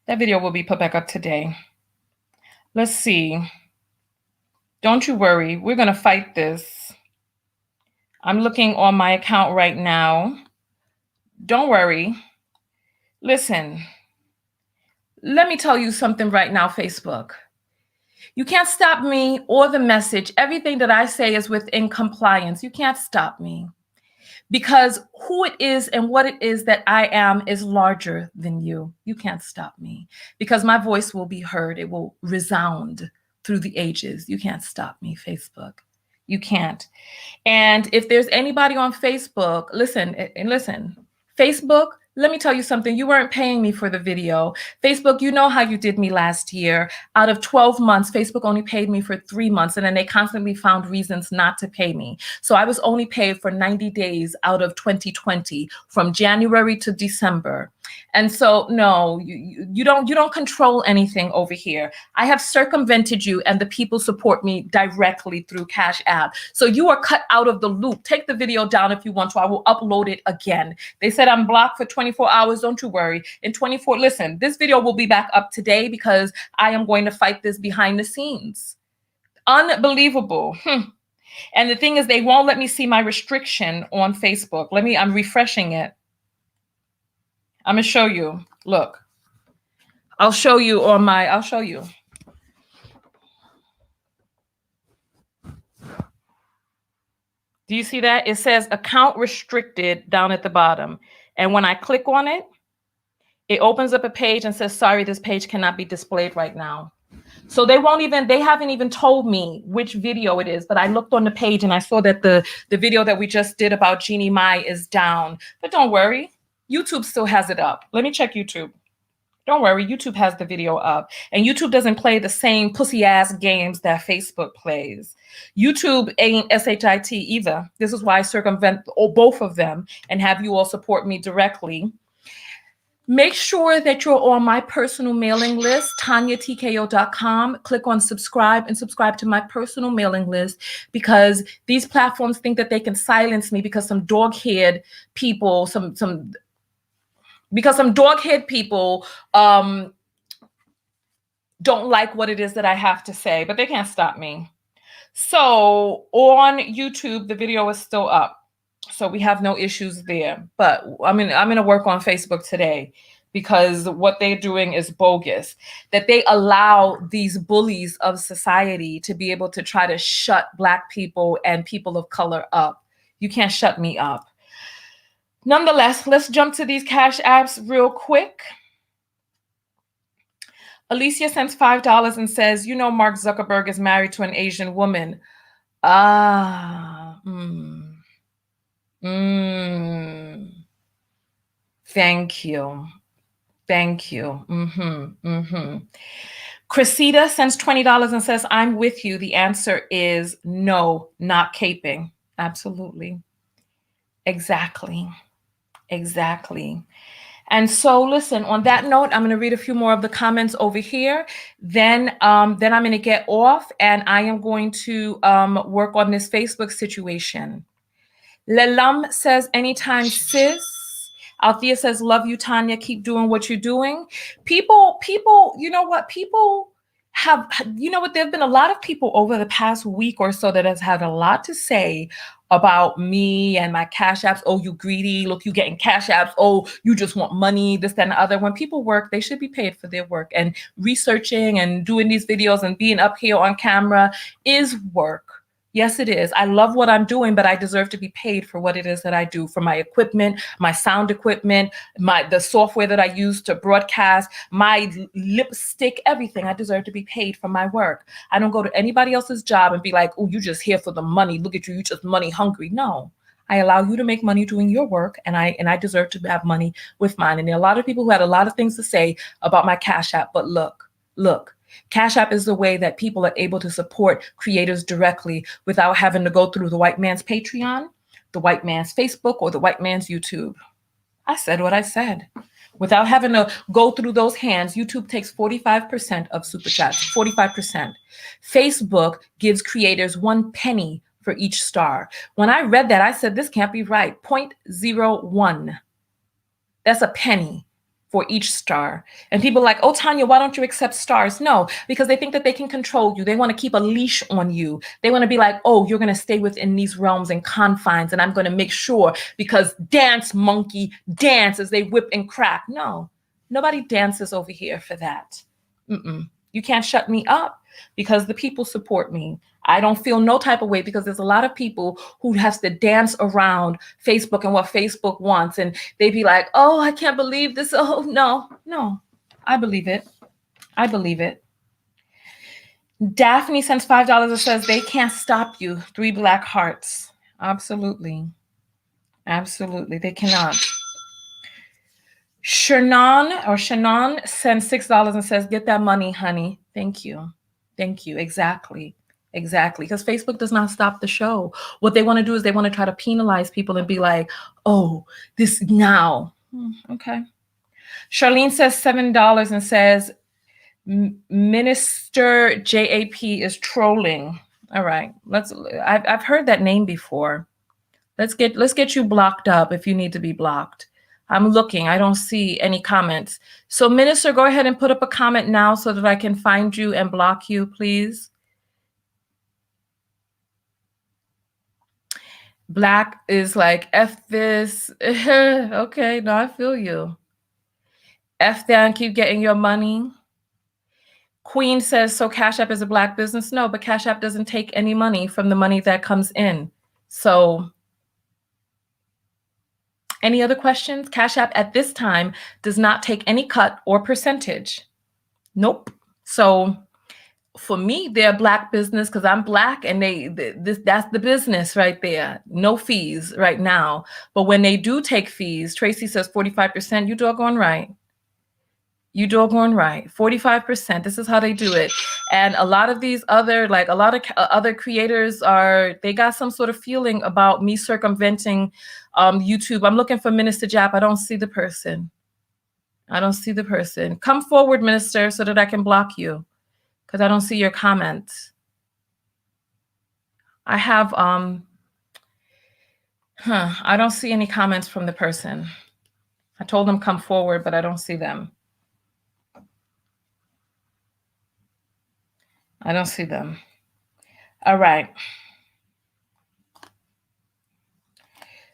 That video will be put back up today. Let's see. Don't you worry. We're going to fight this. I'm looking on my account right now. Don't worry. Listen, let me tell you something right now, Facebook. You can't stop me or the message. Everything that I say is within compliance. You can't stop me because who it is and what it is that I am is larger than you. You can't stop me because my voice will be heard. It will resound through the ages. You can't stop me, Facebook. You can't. And if there's anybody on Facebook, listen, Facebook, let me tell you something. You weren't paying me for the video. Facebook, you know how you did me last year. Out of 12 months, Facebook only paid me for 3 months, and then they constantly found reasons not to pay me. So I was only paid for 90 days out of 2020, from January to December. And so, no, you don't control anything over here. I have circumvented you, and the people support me directly through Cash App. So you are cut out of the loop. Take the video down if you want to. I will upload it again. They said I'm blocked for 24 hours. Don't you worry. In 24, listen, this video will be back up today because I am going to fight this behind the scenes. Unbelievable. And the thing is, they won't let me see my restriction on Facebook. I'm refreshing it. I'm going to show you. Look, I'll show you. Do you see that? It says account restricted down at the bottom. And when I click on it, it opens up a page and says, sorry, this page cannot be displayed right now. So they haven't even told me which video it is, but I looked on the page and I saw that the video that we just did about Jeannie Mai is down. But don't worry, YouTube still has it up. Let me check YouTube. Don't worry, YouTube has the video up. And YouTube doesn't play the same pussy-ass games that Facebook plays. YouTube ain't SHIT either. This is why I circumvent both of them and have you all support me directly. Make sure that you're on my personal mailing list, TanyaTKO.com. Click on subscribe and subscribe to my personal mailing list, because these platforms think that they can silence me because some dog-haired people, don't like what it is that I have to say, but they can't stop me. So on YouTube, the video is still up. So we have no issues there. But I'm going to work on Facebook today, because what they're doing is bogus. That they allow these bullies of society to be able to try to shut Black people and people of color up. You can't shut me up. Nonetheless, let's jump to these Cash Apps real quick. Alicia sends $5 and says, you know, Mark Zuckerberg is married to an Asian woman. Thank you. Cressida sends $20 and says, I'm with you. The answer is no, not caping. Absolutely. Exactly. And so listen, on that note, I'm going to read a few more of the comments over here. Then I'm going to get off and I am going to work on this Facebook situation. Lelam says, anytime, sis. Althea says, love you, Tanya. Keep doing what you're doing. People, you know what? There have been a lot of people over the past week or so that has had a lot to say about me and my Cash Apps. Oh, you greedy. Look, you getting Cash Apps. Oh, you just want money, this, that, and the other. When people work, they should be paid for their work. And researching and doing these videos and being up here on camera is work. Yes, it is. I love what I'm doing, but I deserve to be paid for what it is that I do, for my equipment, my sound equipment, the software that I use to broadcast, my lipstick, everything. I deserve to be paid for my work. I don't go to anybody else's job and be like, oh, you just here for the money. Look at you, you just money hungry. No, I allow you to make money doing your work, and I deserve to have money with mine. And there are a lot of people who had a lot of things to say about my Cash App, but look. Cash App is the way that people are able to support creators directly without having to go through the white man's Patreon, the white man's Facebook, or the white man's YouTube. I said what I said. Without having to go through those hands, YouTube takes 45% of super chats, 45%. Facebook gives creators 1 penny for each star. When I read that, I said, this can't be right. 0.01. That's a penny for each star. And people are like, oh, Tanya, why don't you accept stars? No, because they think that they can control you. They want to keep a leash on you. They want to be like, oh, you're going to stay within these realms and confines, and I'm going to make sure, because dance, monkey, dance as they whip and crack. No, nobody dances over here for that. You can't shut me up because the people support me. I don't feel no type of way because there's a lot of people who has to dance around Facebook and what Facebook wants. And they be like, oh, I can't believe this. Oh, no, I believe it. I believe it. Daphne sends $5 and says they can't stop you. 3 black hearts. Absolutely. Absolutely. They cannot. Shannon sends $6 and says, get that money, honey. Thank you. Thank you. Exactly. Because Facebook does not stop the show. What they want to do is they want to try to penalize people and be like, oh, this now. Okay. Charlene says $7 and says, Minister JAP is trolling. All right. I've heard that name before. Let's get you blocked up if you need to be blocked. I'm looking. I don't see any comments. So, Minister, go ahead and put up a comment now so that I can find you and block you, please. Black is like, F this. Okay, no, I feel you. F down, keep getting your money. Queen says, so Cash App is a black business? No, but Cash App doesn't take any money from the money that comes in. So, any other questions? Cash App at this time does not take any cut or percentage. Nope. So, for me, they're a black business because I'm black, and that's the business right there. No fees right now. But when they do take fees, Tracy says 45%. You doggone right. You doggone right. 45%. This is how they do it. And a lot of these other, like a lot of other creators they got some sort of feeling about me circumventing YouTube. I'm looking for Minister Jap. I don't see the person. Come forward, Minister, so that I can block you, because I don't see your comments. I have, I don't see any comments from the person. I told them come forward, but I don't see them. I don't see them. All right.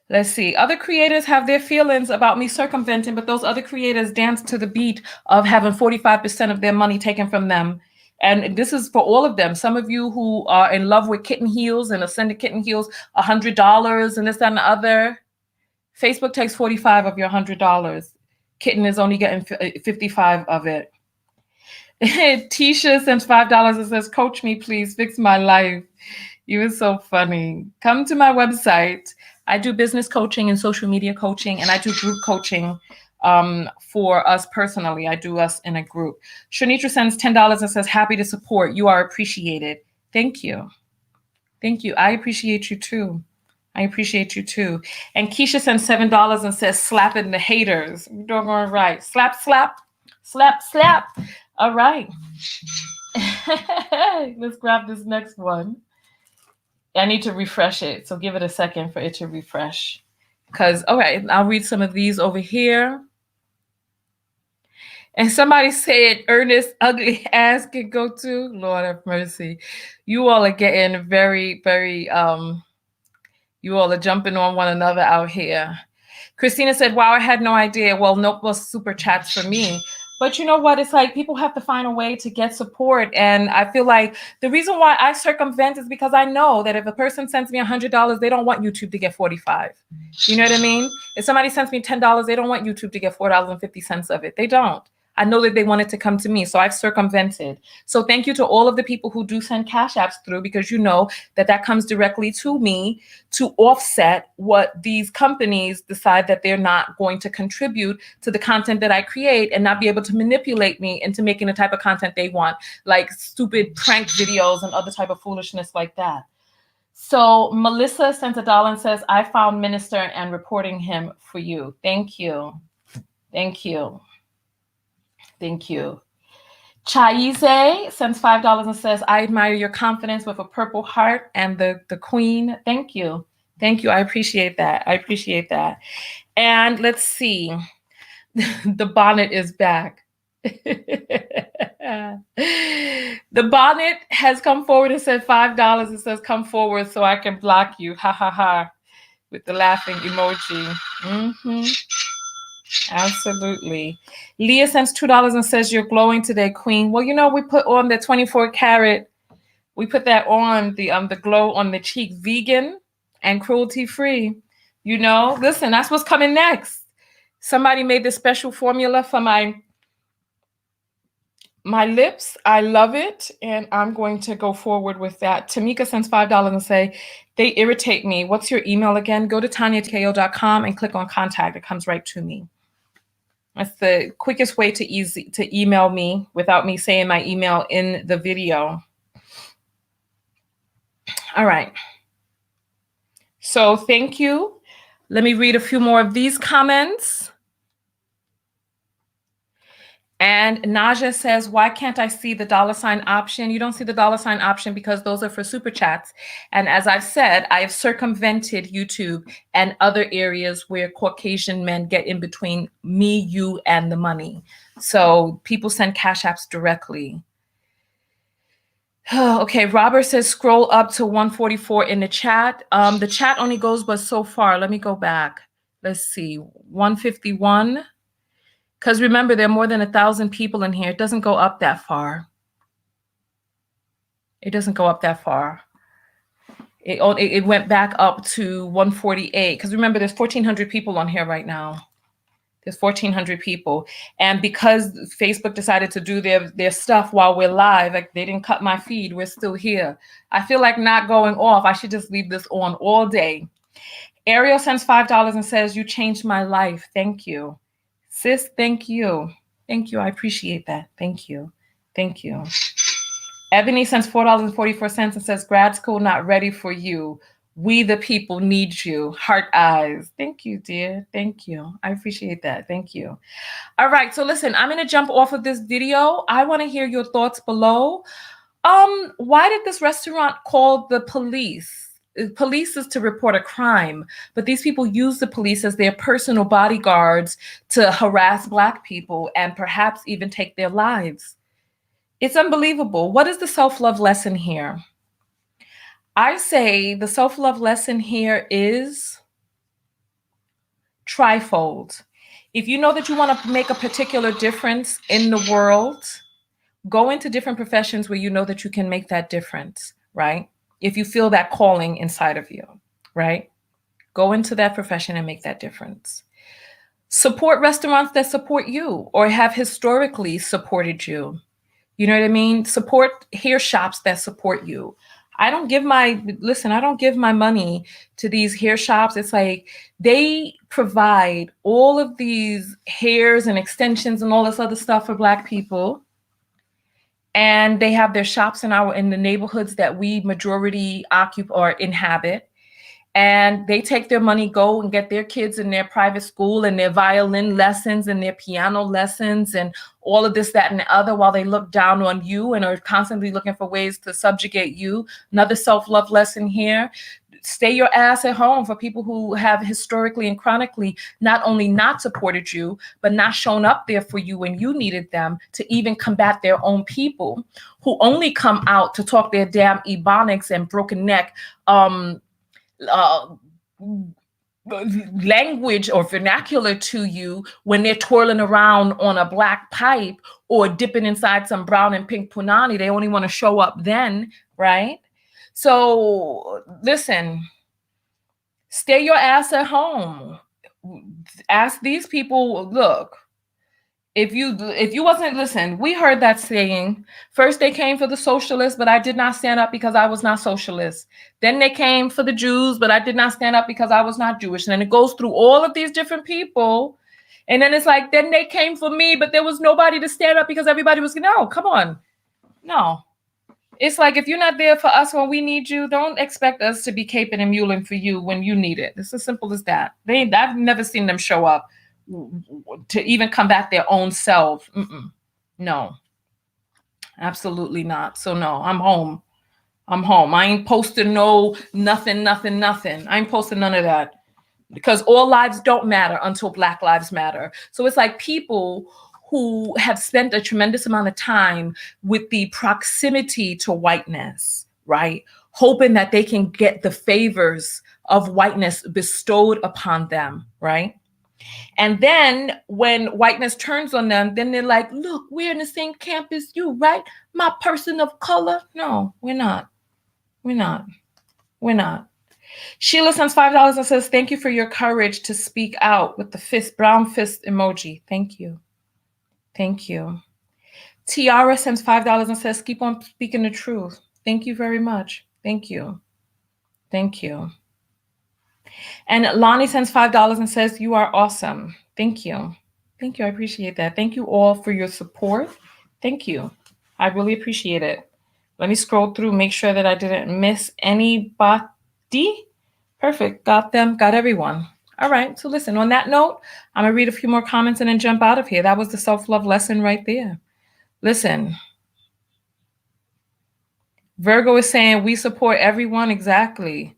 Let's see. Other creators have their feelings about me circumventing, but those other creators dance to the beat of having 45% of their money taken from them. And this is for all of them. Some of you who are in love with kitten heels and ascended kitten heels, $100 and this, that, and the other. Facebook takes 45 of your $100. Kitten is only getting 55 of it. Tisha sends $5 and says, coach me, please, fix my life. You are so funny. Come to my website. I do business coaching and social media coaching, and I do group coaching for us personally. I do us in a group. Shanitra sends $10 and says, happy to support. You are appreciated. Thank you. Thank you. I appreciate you too. And Keisha sends $7 and says, slapping the haters. You're doing right. Slap, slap, slap, slap. All right. Let's grab this next one. I need to refresh it. So give it a second for it to refresh. All right, I'll read some of these over here. And somebody said, Ernest, ugly ass can go too. Lord have mercy. You all are getting very, very, you all are jumping on one another out here. Christina said, wow, I had no idea. Well, nope, was super chats for me. But you know what? It's like people have to find a way to get support. And I feel like the reason why I circumvent is because I know that if a person sends me $100, they don't want YouTube to get 45. You know what I mean? If somebody sends me $10, they don't want YouTube to get $4.50 of it. They don't. I know that they want it to come to me, so I've circumvented. So thank you to all of the people who do send cash apps through, because you know that comes directly to me to offset what these companies decide that they're not going to contribute to the content that I create and not be able to manipulate me into making the type of content they want, like stupid prank videos and other type of foolishness like that. So Melissa sent $1 and says, I found Minister and reporting him for you. Thank you. Thank you. Thank you. Chaize sends $5 and says, I admire your confidence with a purple heart and the queen. Thank you. Thank you. I appreciate that. And let's see. The bonnet is back. The bonnet has come forward and said $5. It says come forward so I can block you. Ha ha ha. With the laughing emoji. Absolutely. Leah sends $2 and says you're glowing today, Queen. Well, you know, we put on the 24 karat. We put that on the glow on the cheek, vegan and cruelty free. You know, listen, that's what's coming next. Somebody made this special formula for my lips. I love it, and I'm going to go forward with that. Tamika sends $5 and say, they irritate me. What's your email again? Go to tanyatko.com and click on contact. It comes right to me. That's the quickest way to email me without me saying my email in the video. All right. So thank you. Let me read a few more of these comments. And Naja says, why can't I see the $ option? You don't see the $ option because those are for super chats. And as I've said, I have circumvented YouTube and other areas where Caucasian men get in between me, you, and the money. So people send cash apps directly. Okay, Robert says, scroll up to 144 in the chat. The chat only goes but so far. Let me go back. Let's see, 151. Because remember, there are more than 1,000 people in here. It doesn't go up that far. It doesn't go up that far. It went back up to 148. Because remember, there's 1,400 people on here right now. There's 1,400 people. And because Facebook decided to do their stuff while we're live, like they didn't cut my feed, we're still here. I feel like not going off. I should just leave this on all day. Ariel sends $5 and says, you changed my life. Thank you. Sis, thank you. Thank you. I appreciate that. Thank you. Thank you. Ebony sends $4.44 and says, grad school not ready for you. We the people need you. Heart eyes. Thank you, dear. Thank you. I appreciate that. Thank you. All right. So listen, I'm going to jump off of this video. I want to hear your thoughts below. Why did this restaurant call the police? Police is to report a crime, but these people use the police as their personal bodyguards to harass Black people and perhaps even take their lives. It's unbelievable. What is the self-love lesson here? I say the self-love lesson here is trifold. If you know that you want to make a particular difference in the world, go into different professions where you know that you can make that difference, right? If you feel that calling inside of you, right? Go into that profession and make that difference. Support restaurants that support you or have historically supported you. You know what I mean? Support hair shops that support you. I don't give my money to these hair shops. It's like they provide all of these hairs and extensions and all this other stuff for Black people. And they have their shops in the neighborhoods that we majority occupy or inhabit. And they take their money, go and get their kids in their private school and their violin lessons and their piano lessons and all of this, that, and the other while they look down on you and are constantly looking for ways to subjugate you. Another self-love lesson here. Stay your ass at home for people who have historically and chronically not only not supported you, but not shown up there for you when you needed them to even combat their own people who only come out to talk their damn ebonics and broken neck language or vernacular to you when they're twirling around on a black pipe or dipping inside some brown and pink punani. They only want to show up then, right? So listen, stay your ass at home. Ask these people, look, if you wasn't, listen, we heard that saying, first they came for the socialists, but I did not stand up because I was not socialist. Then they came for the Jews, but I did not stand up because I was not Jewish. And then it goes through all of these different people. And then it's like, then they came for me, but there was nobody to stand up because everybody was, no, come on. No. It's like, if you're not there for us when we need you, don't expect us to be caping and muling for you when you need it. It's as simple as that. I've never seen them show up to even combat their own self. No, absolutely not. So no, I'm home. I ain't posting nothing. I ain't posting none of that. because all lives don't matter until Black lives matter. So it's like people who have spent a tremendous amount of time with the proximity to whiteness, right? Hoping that they can get the favors of whiteness bestowed upon them, right? And then when whiteness turns on them, then they're like, look, we're in the same camp as you, right? My person of color. No, we're not. We're not. We're not. Sheila sends $5 and says, thank you for your courage to speak out with the fist, brown fist emoji. Thank you. Thank you. Tiara sends $5 and says, keep on speaking the truth. Thank you very much. Thank you. Thank you. And Lonnie sends $5 and says, you are awesome. Thank you. Thank you. I appreciate that. Thank you all for your support. Thank you. I really appreciate it. Let me scroll through, make sure that I didn't miss anybody. Perfect. Got them. Got everyone. All right. So listen, on that note, I'm going to read a few more comments and then jump out of here. That was the self-love lesson right there. Listen. Virgo is saying, we support everyone. Exactly.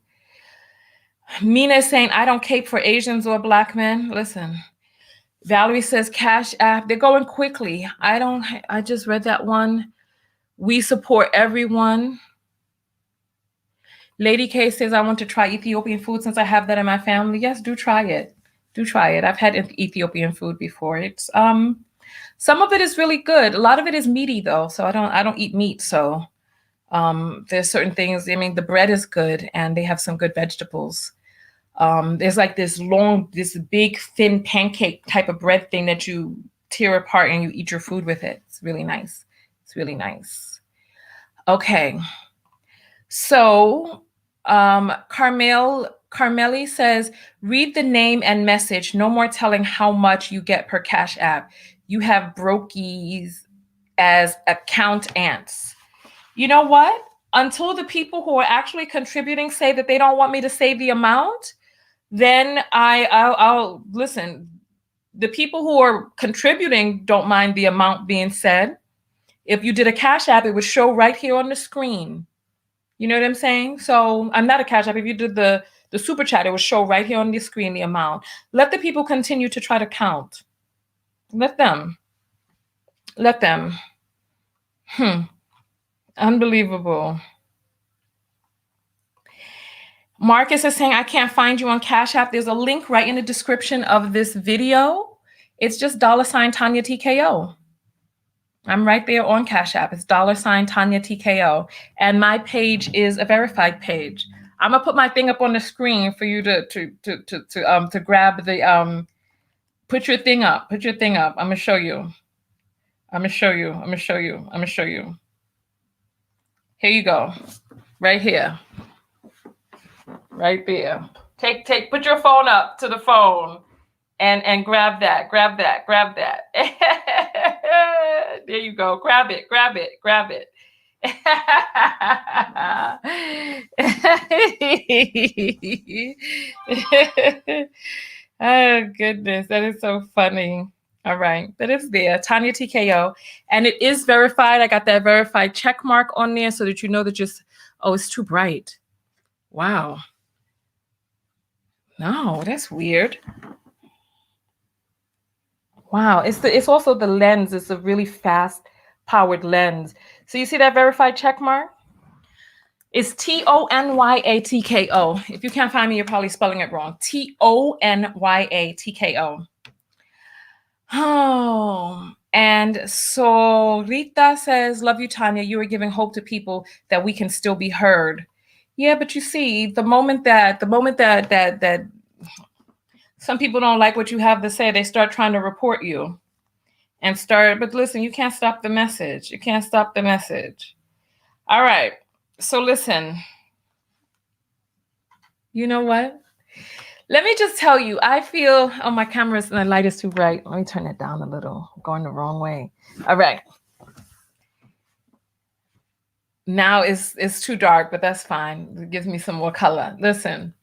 Mina is saying, I don't cape for Asians or Black men. Listen. Valerie says, Cash App. They're going quickly. I just read that one. We support everyone. Lady K says, I want to try Ethiopian food since I have that in my family. Yes, do try it. Do try it. I've had Ethiopian food before. It's some of it is really good. A lot of it is meaty though. So I don't eat meat. So there's certain things. I mean, the bread is good and they have some good vegetables. There's like this big, thin pancake type of bread thing that you tear apart and you eat your food with it. It's really nice. It's really nice. Okay. So Carmeli says, read the name and message. No more telling how much you get per Cash App. You have brokies as account ants. You know what? Until the people who are actually contributing say that they don't want me to say the amount, then I'll listen. The people who are contributing don't mind the amount being said. If you did a Cash App, it would show right here on the screen. You know what I'm saying? So I'm not a Cash App. If you did the super chat, it would show right here on the screen the amount. Let the people continue to try to count. Let them. Unbelievable. Marcus is saying, I can't find you on Cash App. There's a link right in the description of this video. It's just $ Tanya TKO. I'm right there on Cash App. It's $ Tanya TKO. And my page is a verified page. I'm gonna put my thing up on the screen for you to grab the put your thing up. Put your thing up. I'm gonna show you. Here you go. Right here. Right there. Put your phone up to the phone and grab that. There you go. Grab it. Oh, goodness. That is so funny. All right. But it's there. Tanya TKO. And it is verified. I got that verified check mark on there so that you know that it's too bright. Wow. No, that's weird. Wow. It's also the lens. It's a really fast powered lens. So you see that verified check mark? It's TONYATKO. If you can't find me, you're probably spelling it wrong. TONYATKO. Oh, and so Rita says, love you, Tanya. You are giving hope to people that we can still be heard. Yeah, but you see, the moment that some people don't like what you have to say, they start trying to report you but listen, you can't stop the message. All right. So listen, you know what? Let me just tell you, I feel, my the light is too bright. Let me turn it down a little. I'm going the wrong way. All right. Now it's too dark, but that's fine. It gives me some more color. Listen,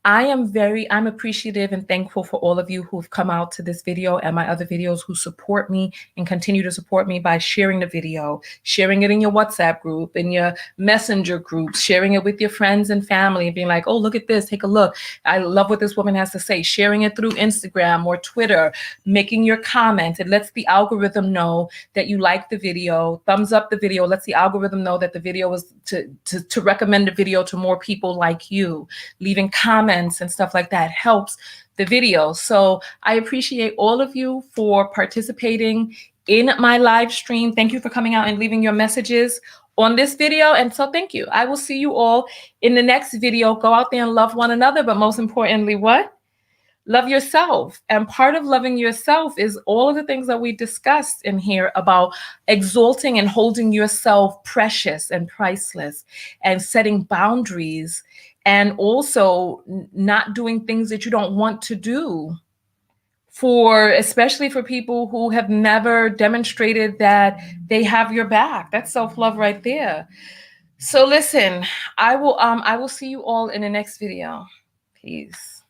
I'm appreciative and thankful for all of you who've come out to this video and my other videos, who support me and continue to support me by sharing the video, sharing it in your WhatsApp group, in your messenger groups, sharing it with your friends and family and being like, oh, look at this, take a look. I love what this woman has to say. Sharing it through Instagram or Twitter, making your comment. It lets the algorithm know that you like the video. Thumbs up the video, lets the algorithm know that the video was to recommend the video to more people like you. Leaving comments and stuff like that helps the video. So I appreciate all of you for participating in my live stream. Thank you for coming out and leaving your messages on this video. And so thank you. I will see you all in the next video. Go out there and love one another. But most importantly, what? Love yourself. And part of loving yourself is all of the things that we discussed in here about exalting and holding yourself precious and priceless, and setting boundaries, and also not doing things that you don't want to do, especially for people who have never demonstrated that they have your back. That's self-love right there. So listen, I will see you all in the next video. Peace.